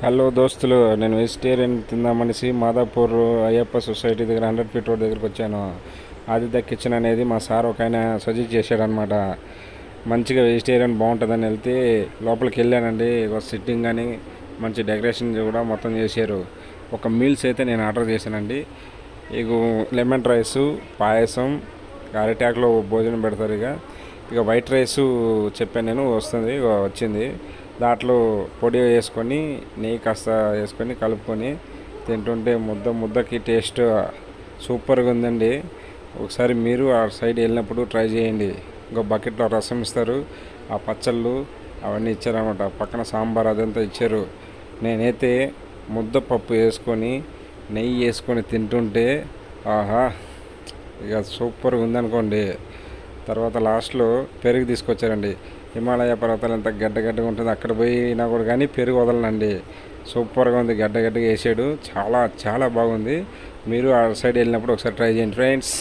Hello దోస్తులు, నేను vegetarian తిందామనేసి Madhapur Ayyappa society దగ్గర 100 ఫీట్ రోడ్ దగ్గరికి వచ్చాను. ఆదిత్య కిచెన్ అనేది మా సార్ ఒక ఆయన సజెస్ట్ చేశాడనమాట. మంచిగా వెజిటేరియన్ బాగుంటుందని వెళ్తే లోపలికి వెళ్ళానండి. ఒక సిట్టింగ్ కానీ మంచి డెకరేషన్ కూడా మొత్తం చేశారు. ఒక మీల్స్ అయితే నేను ఆర్డర్ చేశానండి. ఇక లెమన్ రైసు, పాయసం, అరిటాకులో భోజనం పెడతారు. ఇక వైట్ రైసు చెప్పాను నేను, వస్తుంది, వచ్చింది. దాంట్లో పొడి వేసుకొని నెయ్యి కాస్త వేసుకొని కలుపుకొని తింటుంటే ముద్దకి టేస్ట్ సూపర్గా ఉందండి. ఒకసారి మీరు ఆ సైడ్ వెళ్ళినప్పుడు ట్రై చేయండి. ఇంకో బకెట్లో రసం ఇస్తారు, ఆ పచ్చళ్ళు అవన్నీ ఇచ్చారన్నమాట. పక్కన సాంబార్ అదంతా ఇచ్చారు. నేనైతే ముద్దపప్పు వేసుకొని నెయ్యి వేసుకొని తింటుంటే ఆహా, ఇక సూపర్గా ఉందనుకోండి. తర్వాత లాస్ట్లో పెరుగు తీసుకొచ్చారండి. హిమాలయ పర్వతాలు ఎంత గడ్డగా ఉంటుంది, అక్కడ పోయినా కూడా కానీ పెరుగు వదలనండి. సూపర్గా ఉంది, గడ్డగా వేసాడు. చాలా చాలా బాగుంది. మీరు ఆ సైడ్ వెళ్ళినప్పుడు ఒకసారి ట్రై చేయండి ఫ్రెండ్స్.